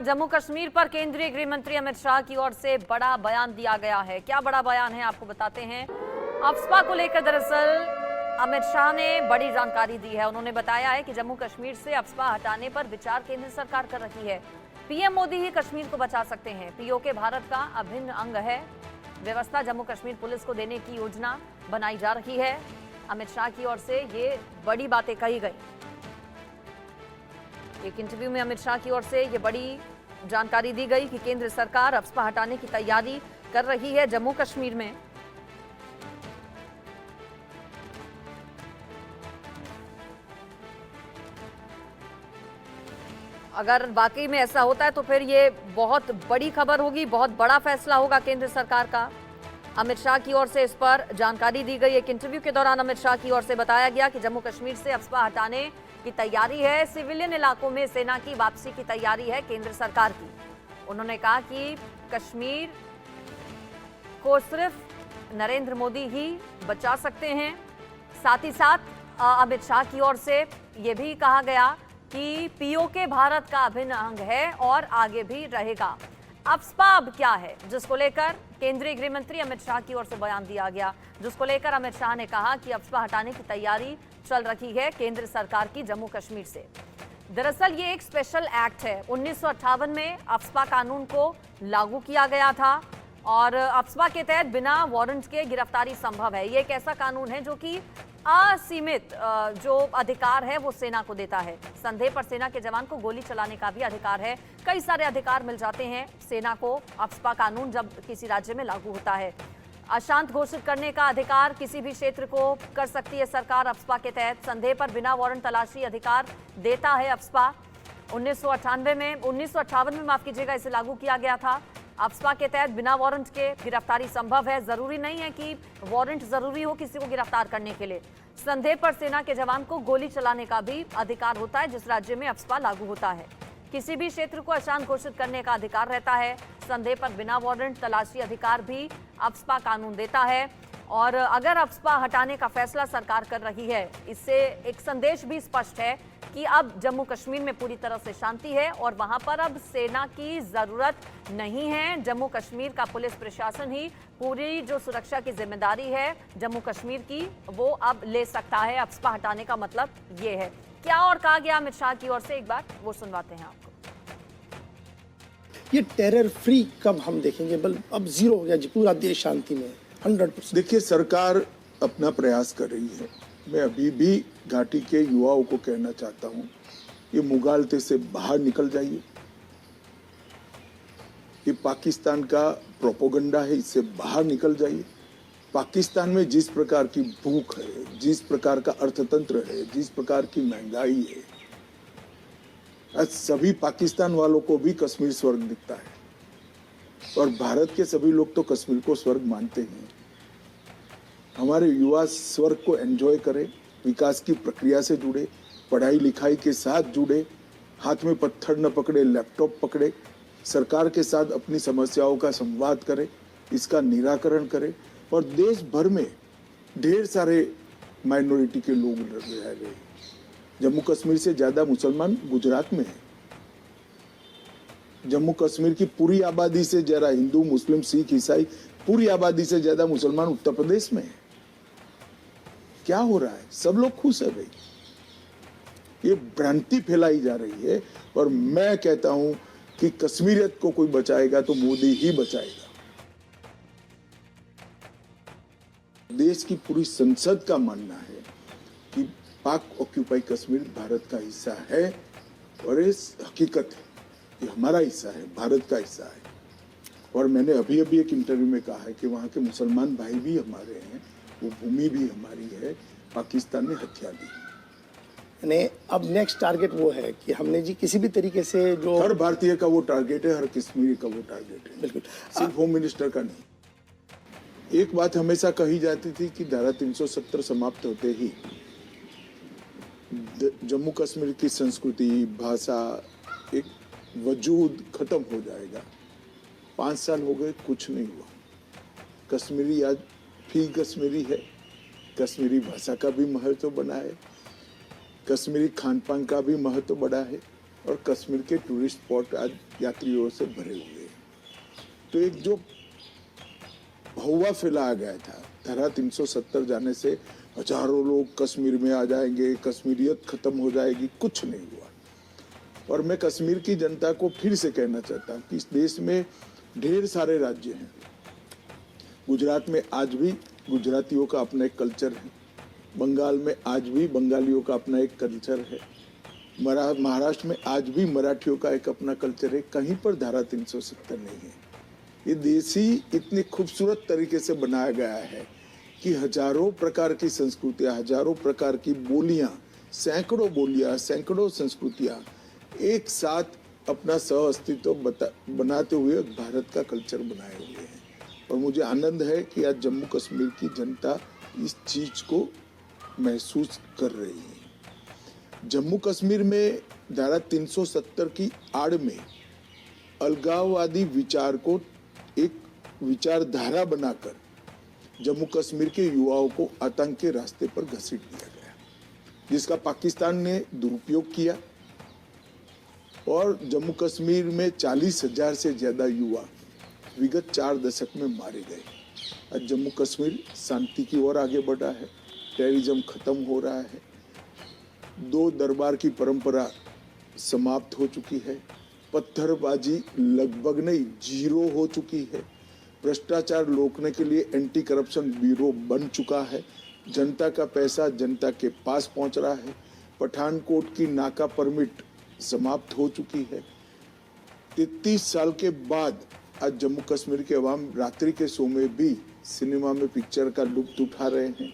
जम्मू कश्मीर पर केंद्रीय गृह मंत्री अमित शाह की ओर से बड़ा बयान दिया गया है। क्या बड़ा बयान है आपको बताते हैं। अफस्पा को लेकर दरअसल अमित शाह ने बड़ी जानकारी दी है। उन्होंने बताया है कि जम्मू कश्मीर से अफस्पा हटाने पर विचार केंद्र सरकार कर रही है। पीएम मोदी ही कश्मीर को बचा सकते हैं। पीओके भारत का अभिन्न अंग है। व्यवस्था जम्मू कश्मीर पुलिस को देने की योजना बनाई जा रही है। अमित शाह की ओर से ये बड़ी बातें कही गई। एक इंटरव्यू में अमित शाह की ओर से ये बड़ी जानकारी दी गई कि केंद्र सरकार अफस्पा हटाने की तैयारी कर रही है जम्मू कश्मीर में। अगर वाकई में ऐसा होता है तो फिर ये बहुत बड़ी खबर होगी, बहुत बड़ा फैसला होगा केंद्र सरकार का। अमित शाह की ओर से इस पर जानकारी दी गई। एक इंटरव्यू के दौरान अमित शाह की ओर से बताया गया कि जम्मू कश्मीर से अफस्पा हटाने की तैयारी है। सिविलियन इलाकों में सेना की वापसी की तैयारी है केंद्र सरकार की। उन्होंने कहा कि कश्मीर को सिर्फ नरेंद्र मोदी ही बचा सकते हैं। साथ ही साथ अमित शाह की ओर से यह भी कहा गया कि पीओके भारत का अभिन्न अंग है और आगे भी रहेगा। अफस्पा अब क्या है, जिसको लेकर केंद्रीय गृह मंत्री अमित शाह की ओर से बयान दिया गया, जिसको लेकर अमित शाह ने कहा कि अफस्पा हटाने की तैयारी चल रही है केंद्र सरकार की जम्मू कश्मीर से। दरअसल ये एक स्पेशल एक्ट है। 1958 में अफस्पा कानून को लागू किया गया था और अफस्पा के तहत बिना वारंट के गिरफ्तारी संभव है। ये एक ऐसा कानून है जो कि असीमित जो अधिकार है वो सेना को देता है। संदेह पर सेना के जवान को गोली चलाने का भी अधिकार है। कई सारे अधिकार मिल जाते हैं सेना को अफस्पा कानून जब किसी राज्य में लागू होता है। अशांत घोषित करने का अधिकार किसी भी क्षेत्र को कर सकती है सरकार अफस्पा के तहत। संदेह पर बिना वारंट तलाशी अधिकार देता है अफस्पा। 1958 में माफ कीजिएगा, इसे लागू किया गया था। अफस्पा के तहत बिना वारंट के गिरफ्तारी संभव है। जरूरी नहीं है कि वारंट जरूरी हो किसी को गिरफ्तार करने के लिए। संदेह पर सेना के जवान को गोली चलाने का भी अधिकार होता है जिस राज्य में अफस्पा लागू होता है। किसी भी क्षेत्र को अशांत घोषित करने का अधिकार रहता है। संदेह पर बिना वारंट तलाशी अधिकार भी अफस्पा कानून देता है। और अगर अफस्पा हटाने का फैसला सरकार कर रही है, इससे एक संदेश भी स्पष्ट है कि अब जम्मू कश्मीर में पूरी तरह से शांति है और वहां पर अब सेना की जरूरत नहीं है। जम्मू कश्मीर का पुलिस प्रशासन ही पूरी जो सुरक्षा की जिम्मेदारी है जम्मू कश्मीर की वो अब ले सकता है। अफस्पा हटाने का मतलब ये है। क्या और कहा गया अमित शाह की ओर से, एक बार वो सुनवाते हैं आपको। ये टेरर फ्री कब हम देखेंगे? अब जीरो हो गया जी, पूरा देश शांति में 100%। देखिए, सरकार अपना प्रयास कर रही है। मैं अभी भी घाटी के युवाओं को कहना चाहता हूं, ये मुगालते से बाहर निकल जाइए। ये पाकिस्तान का प्रोपोगंडा है, इससे बाहर निकल जाइए। पाकिस्तान में जिस प्रकार की भूख है, जिस प्रकार का अर्थतंत्र है, जिस प्रकार की महंगाई है, आज सभी पाकिस्तान वालों को भी कश्मीर स्वर्ग दिखता है और भारत के सभी लोग तो कश्मीर को स्वर्ग मानते हैं। हमारे युवा स्वर्ग को एंजॉय करें, विकास की प्रक्रिया से जुड़े, पढ़ाई लिखाई के साथ जुड़े, हाथ में पत्थर न पकड़े, लैपटॉप पकड़े, सरकार के साथ अपनी समस्याओं का संवाद करें, इसका निराकरण करें। और देश भर में ढेर सारे माइनॉरिटी के लोग रह रहे हैं। जम्मू कश्मीर से ज्यादा मुसलमान गुजरात में है। जम्मू कश्मीर की पूरी आबादी से ज्यादा हिंदू, मुस्लिम, सिख, ईसाई, पूरी आबादी से ज्यादा मुसलमान उत्तर प्रदेश में है। क्या हो रहा है? सब लोग खुश है भाई। ये भ्रांति फैलाई जा रही है और मैं कहता हूं कि कश्मीरियत को कोई बचाएगा तो मोदी ही बचाएगा। देश की पूरी संसद का मानना है कि पाक ऑक्यूपाई कश्मीर भारत का हिस्सा है और ये हकीकत है, ये हमारा हिस्सा है, भारत का हिस्सा है। और मैंने अभी एक इंटरव्यू में कहा है कि वहाँ के मुसलमान भाई भी हमारे हैं, वो भूमि भी हमारी है, पाकिस्तान ने हथियार दी। यानी अब नेक्स्ट टारगेट वो है कि हमने जी किसी भी तरीके से जो हर भारतीय का वो टारगेट है, हर कश्मीरी का वो टारगेट है, बिल्कुल सिर्फ होम मिनिस्टर का नहीं। एक बात हमेशा कही जाती थी कि धारा 370 समाप्त होते ही जम्मू कश्मीर की संस्कृति, भाषा, एक वजूद खत्म हो जाएगा। 5 साल हो गए, कुछ नहीं हुआ। कश्मीरी आज भी कश्मीरी है, कश्मीरी भाषा का भी महत्व बना है, कश्मीरी खान पान का भी महत्व बड़ा है। और कश्मीर के टूरिस्ट स्पॉट आज यात्रियों से भरे हुए हैं। तो एक जो हवा फैलाया गया था, धारा 370 जाने से हजारों लोग कश्मीर में आ जाएंगे, कश्मीरियत खत्म हो जाएगी, कुछ नहीं हुआ। और मैं कश्मीर की जनता को फिर से कहना चाहता हूँ कि इस देश में ढेर सारे राज्य हैं। गुजरात में आज भी गुजरातियों का अपना एक कल्चर है, बंगाल में आज भी बंगालियों का अपना एक कल्चर है, महाराष्ट्र में आज भी मराठियों का एक अपना कल्चर है। कहीं पर धारा 370 नहीं है। ये देश ही इतनी खूबसूरत तरीके से बनाया गया है कि हजारों प्रकार की संस्कृतियां, हजारों प्रकार की बोलियां, सैकड़ों संस्कृतियां एक साथ अपना सह अस्तित्व बनाते हुए भारत का कल्चर बनाए हुए हैं। और मुझे आनंद है कि आज जम्मू कश्मीर की जनता इस चीज को महसूस कर रही है। जम्मू कश्मीर में धारा 370 की आड़ में अलगाववादी विचार को एक विचारधारा बनाकर जम्मू कश्मीर के युवाओं को आतंक के रास्ते पर घसीट दिया गया, जिसका पाकिस्तान ने दुरुपयोग किया। और जम्मू कश्मीर में 40,000 से ज्यादा युवा विगत 4 दशक में मारे गए। आज जम्मू कश्मीर शांति की ओर आगे बढ़ा है, टेररिज्म खत्म हो रहा है, 2 दरबार की परंपरा समाप्त हो चुकी है, पत्थरबाजी लगभग नहीं, 0 हो चुकी है, भ्रष्टाचार रोकने के लिए एंटी करप्शन ब्यूरो बन चुका है, जनता का पैसा जनता के पास पहुंच रहा है, पठानकोट की नाका परमिट समाप्त हो चुकी है। 33 साल के बाद आज जम्मू कश्मीर के अवाम रात्रि के शो में भी सिनेमा में पिक्चर का लुत्फ उठा रहे हैं।